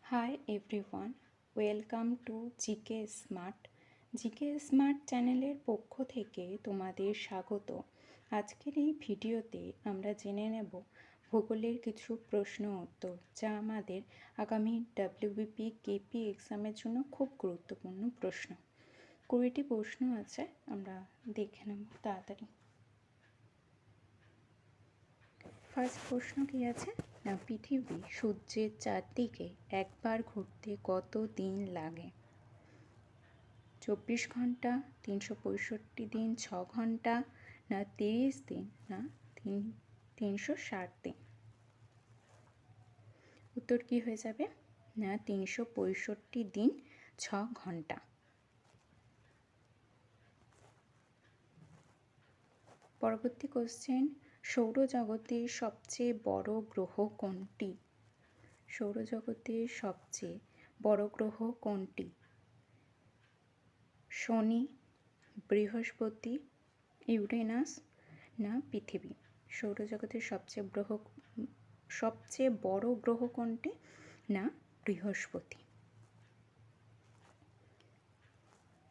Hi everyone, welcome to GK smart. GK smart চ্যানেলের পক্ষ থেকে তোমাদের স্বাগত। আজকের এই ভিডিওতে আমরা জেনে নেব ভূগোলের কিছু প্রশ্ন উত্তর, যা আমাদের আগামী ডাব্লিউবিপি কেপি এক্সামের জন্য খুব গুরুত্বপূর্ণ প্রশ্ন। 20টি প্রশ্ন আছে, আমরা দেখে নেব তাড়াতাড়ি। ফার্স্ট প্রশ্ন কি আছে না, পৃথিবী সূর্যের চারদিকে একবার ঘুরতে কত দিন লাগে? 24 ঘন্টা, 365 দিন, 6 ঘন্টা, না 30 দিন, না 360 দিন? উত্তর কি হয়ে যাবে না 365 দিন 6 ঘন্টা। পরবর্তী কোশ্চেন, সৌরজগতের সবচেয়ে বড় গ্রহ কোনটি? সৌরজগতের সবচেয়ে বড় গ্রহ কোনটি? শনি, বৃহস্পতি, ইউরেনাস, না পৃথিবী? সৌরজগতের সবচেয়ে বড় গ্রহ কোনটি? না বৃহস্পতি।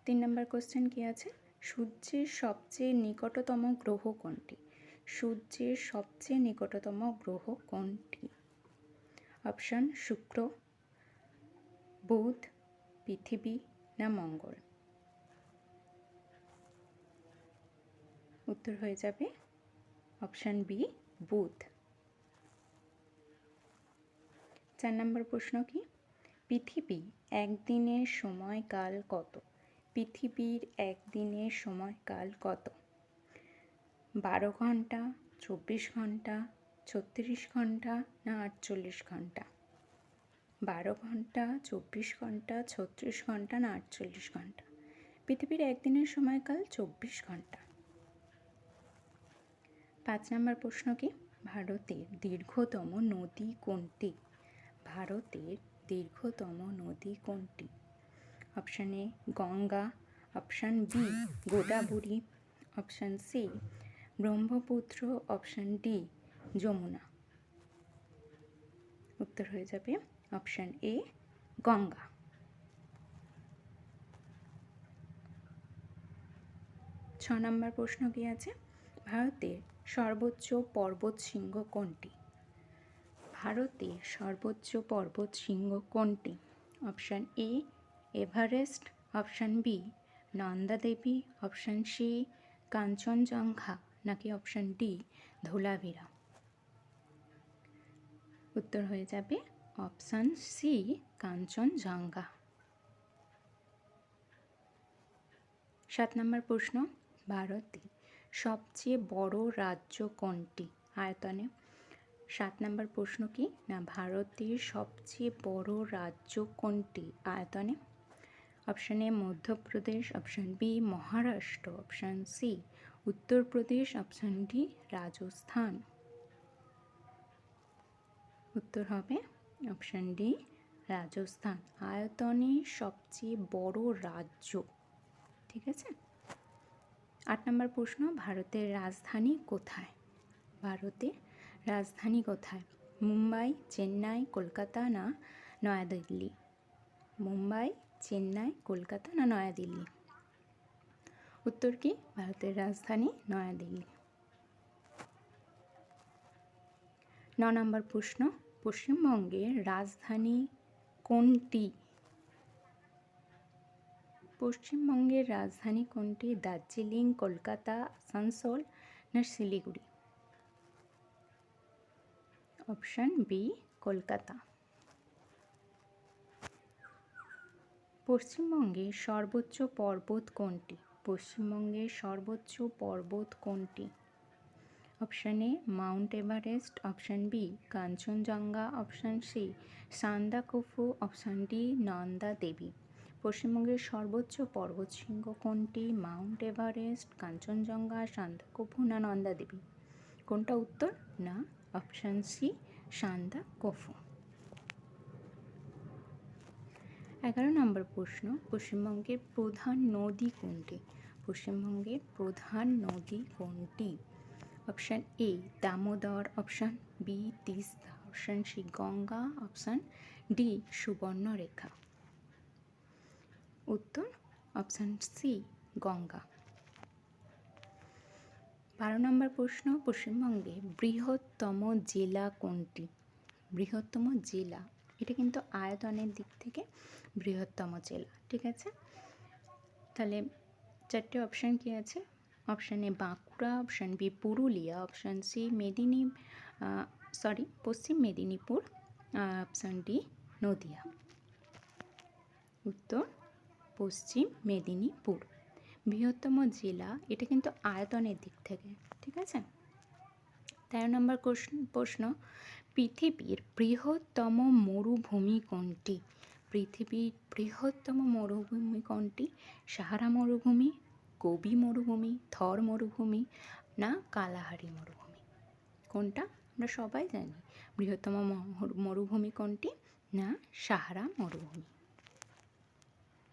3 নম্বর কোশ্চেন কি আছে, সূর্যের সবচেয়ে নিকটতম গ্রহ কোনটি? সূর্যের সবচেয়ে নিকটতম গ্রহ কোনটি? অপশন শুক্র, বুধ, পৃথিবী, না মঙ্গল? উত্তর হয়ে যাবে অপশন বি, বুধ। 4 নম্বর প্রশ্ন কি, পৃথিবী একদিনের সময়কাল কত? পৃথিবীর একদিনের সময়কাল কত? 12 ঘন্টা, 24 ঘন্টা, 36 ঘন্টা, না 48 ঘন্টা? 12 ঘন্টা, 24 ঘন্টা, 36 ঘন্টা, না 48 ঘন্টা? পৃথিবীর একদিনের সময়কাল 24 ঘন্টা। 5 নম্বর প্রশ্ন কি, ভারতের দীর্ঘতম নদী কোনটি? ভারতের দীর্ঘতম নদী কোনটি? Option A Ganga, option B Godavari, option C Brahmaputra, option D Yamuna? উত্তর হয়ে যাবে অপশান এ গঙ্গা। 6 নম্বর প্রশ্ন কি আছে, ভারতের সর্বোচ্চ পর্বত শৃঙ্গ কোনটি? ভারতের সর্বোচ্চ পর্বত শৃঙ্গ কোনটি? Option A Everest, option B Nanda Devi, option C Kanchenjunga, নাকি অপশান ডি ধোলাভিরা? উত্তর হয়ে যাবে অপশান সি কাঞ্চনজঙ্ঘা। 7 নম্বর প্রশ্ন, ভারতের সবচেয়ে বড় রাজ্য কোনটি আয়তনে? 7 নম্বর প্রশ্ন কি না, ভারতের সবচেয়ে বড় রাজ্য কোনটি আয়তনে? Option A Madhya Pradesh, option B Maharashtra, option C Uttar Pradesh, option D Rajasthan? উত্তর হবে অপশান ডি রাজস্থান, আয়তনে সবচেয়ে বড় রাজ্য। ঠিক আছে। 8 নম্বর প্রশ্ন, ভারতের রাজধানী কোথায়? ভারতের রাজধানী কোথায়? মুম্বাই, চেন্নাই, কলকাতা, না নয়াদিল্লি? মুম্বাই, চেন্নাই, কলকাতা, না নয়াদিল্লি? উত্তর কি, ভারতের রাজধানী নয়াদিল্লি। 9 নম্বর প্রশ্ন, পশ্চিমবঙ্গের রাজধানী কোনটি? পশ্চিমবঙ্গের রাজধানী কোনটি? দার্জিলিং, কলকাতা, আসানসোল, না শিলিগুড়ি? Option B Kolkata. পশ্চিমবঙ্গের সর্বোচ্চ পর্বত কোনটি? পশ্চিমবঙ্গের সর্বোচ্চ পর্বত কোনটি? Option A Mount Everest, option B Kanchenjunga, option C Sandakphu, option D Nanda Devi? পশ্চিমবঙ্গের সর্বোচ্চ পর্বতশৃঙ্গ কোনটি? মাউন্ট এভারেস্ট, কাঞ্চনজঙ্ঘা, সান্দাকফু, না নন্দা দেবী? কোনটা উত্তর? না অপশান সি সান্দাকফু। 11 নম্বর প্রশ্ন, পশ্চিমবঙ্গের প্রধান নদী কোনটি? পশ্চিমবঙ্গের প্রধান নদী কোনটি? Option A Damodar, option B Teesta, option C Ganga, option D Subarnarekha. উত্তর অপশান সি গঙ্গা। 12 নম্বর প্রশ্ন, পশ্চিমবঙ্গে বৃহত্তম জেলা কোনটি? বৃহত্তম জেলা, এটা কিন্তু আয়তনের দিক থেকে বৃহত্তম জেলা, ঠিক আছে। তাহলে 4টে অপশান কি আছে? Option A Bankura, option B Purulia, option C Paschim Medinipur, option D Nadia. উত্তর পশ্চিম মেদিনীপুর। বৃহত্তম জেলা, এটা কিন্তু আয়তনের দিক থেকে, ঠিক আছে। 13 নম্বর প্রশ্ন, পৃথিবীর বৃহত্তম মরুভূমি কোনটি? পৃথিবীর বৃহত্তম মরুভূমি কোনটি? সাহারা মরুভূমি, গোবি মরুভূমি, থর মরুভূমি না কালাহারি মরুভূমি? কোনটা? আমরা সবাই জানি বৃহত্তম মরুভূমি কোনটি? না সাহারা মরুভূমি।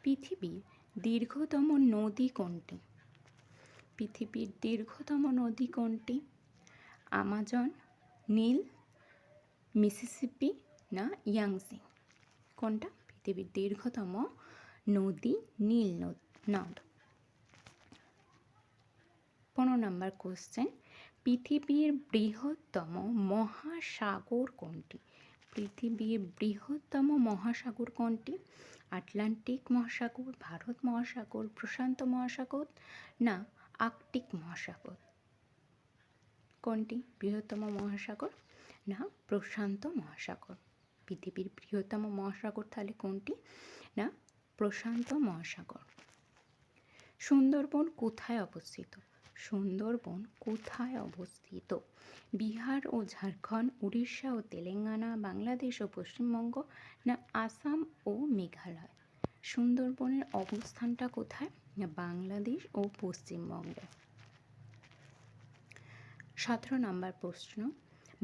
পৃথিবীর দীর্ঘতম নদী কোনটি? পৃথিবীর দীর্ঘতম নদী কোনটি? আমাজন, নীল, মিসিসিপি না ইয়াংসি? কোনটা? পৃথিবীর দীর্ঘতম নদী নীল নদ। 15 নম্বর কোশ্চেন, পৃথিবীর বৃহত্তম মহাসাগর কোনটি? পৃথিবীর বৃহত্তম মহাসাগর কোনটি? আটলান্টিক মহাসাগর, ভারত মহাসাগর, প্রশান্ত মহাসাগর না আর্কটিক মহাসাগর? কোনটি বৃহত্তম মহাসাগর? না প্রশান্ত মহাসাগর। পৃথিবীর বৃহত্তম মহাসাগর তাহলে কোনটি? না প্রশান্ত মহাসাগর। সুন্দরবন কোথায় অবস্থিত? সুন্দরবন কোথায় অবস্থিত? বিহার ও ঝাড়খণ্ড, উড়িষ্যা ও তেলেঙ্গানা, বাংলাদেশ ও পশ্চিমবঙ্গ না আসাম ও মেঘালয়? সুন্দরবনের অবস্থানটা কোথায়? না বাংলাদেশ ও পশ্চিমবঙ্গে। 17 নম্বর প্রশ্ন,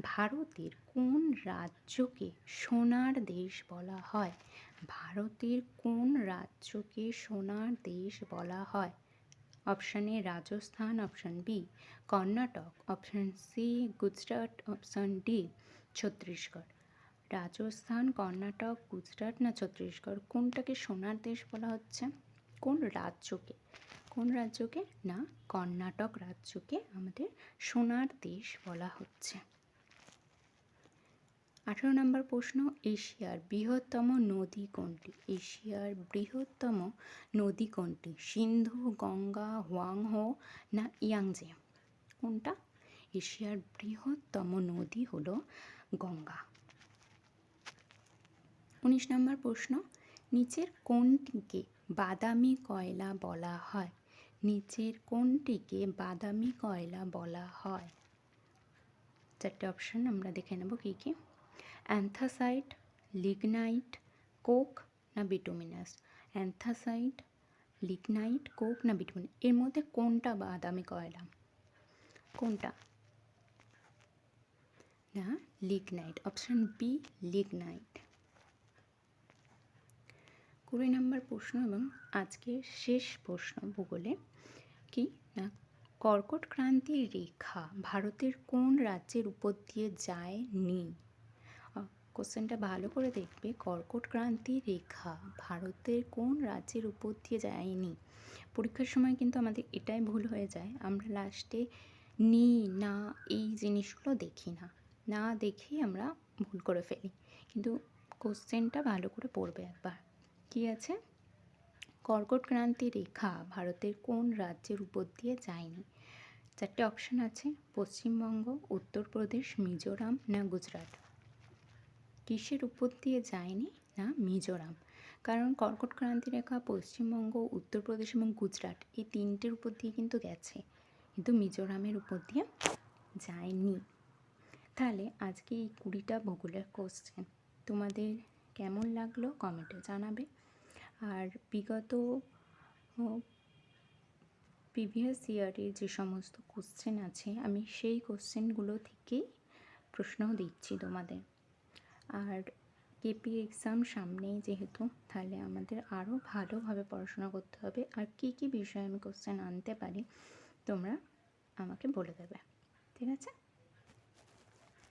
ভারতের কোন রাজ্যকে সোনার দেশ বলা হয়? ভারতের কোন রাজ্যকে সোনার দেশ বলা হয়? Option A Rajasthan, option B Karnataka, option C Gujarat, option D Chhattisgarh. Rajasthan, Karnataka, Gujarat না ছত্তিশগড়, কোনটাকে সোনার দেশ বলা হচ্ছে? কোন রাজ্যকে? কোন রাজ্যকে? না কর্ণাটক রাজ্যকে আমাদের সোনার দেশ বলা হচ্ছে। 18 নম্বর প্রশ্ন, এশিয়ার বৃহত্তম নদী কোনটি? এশিয়ার বৃহত্তম নদী কোনটি? সিন্ধু, গঙ্গা, হোয়াংহো না ইয়াংজে? কোনটা? এশিয়ার বৃহত্তম নদী হলো গঙ্গা। 19 নম্বর প্রশ্ন, নিচের কোনটিকে বাদামি কয়লা বলা হয়? নিচের কোনটিকে বাদামি কয়লা বলা হয়? 4টে অপশন আমরা দেখে নেব কি কি। অ্যান্থাসাইট, লিগনাইট, কোক না বিটুমিনাস? অ্যান্থাসাইট, লিগনাইট, কোক না বিটুমিনাস? এর মধ্যে কোনটা বাদামি কয়লা? কোনটা? না লিগনাইট, অপশন বি লিগনাইট। 20 নম্বর প্রশ্ন এবং আজকের শেষ প্রশ্ন ভূগোলে কি না কর্কট ক্রান্তির রেখা ভারতের কোন রাজ্যের উপর দিয়ে যায়নি? কোশ্চেনটা ভালো করে দেখবে। কর্কট ক্রান্তির রেখা ভারতের কোন রাজ্যের উপর দিয়ে যায়নি? পরীক্ষার সময় কিন্তু আমাদের এটাই ভুল হয়ে যায়, আমরা লাস্টে নি না এই জিনিসগুলো দেখি না, না দেখেই আমরা ভুল করে ফেলি। কিন্তু কোশ্চেনটা ভালো করে পড়বে একবার। কি আছে? কর্কট ক্রান্তি রেখা ভারতের কোন রাজ্যের উপর দিয়ে যায়নি? 4টে অপশান আছে, পশ্চিমবঙ্গ, উত্তরপ্রদেশ, মিজোরাম না গুজরাট? কিসের উপর দিয়ে যায়নি? না মিজোরাম। কারণ কর্কট ক্রান্তি রেখা পশ্চিমবঙ্গ, উত্তরপ্রদেশ এবং গুজরাট এই 3টের উপর দিয়ে কিন্তু গেছে, কিন্তু মিজোরামের উপর দিয়ে যায়নি। তাহলে আজকে এই 20টা ভূগোলের কোশ্চেন তোমাদের কেমন লাগলো কমেন্টে জানাবে। আর বিগত প্রিভিয়াস ইয়ারের যে সমস্ত কোশ্চেন আছে আমি সেই কোশ্চেনগুলো থেকেই প্রশ্ন দিচ্ছি তোমাদের। আর কেপি এক্সাম সামনেই যেহেতু, তাহলে আমাদের আরও ভালোভাবে পড়াশোনা করতে হবে। আর কী কী বিষয়ে আমি কোশ্চেন আনতে পারি তোমরা আমাকে বলে দেবে, ঠিক আছে?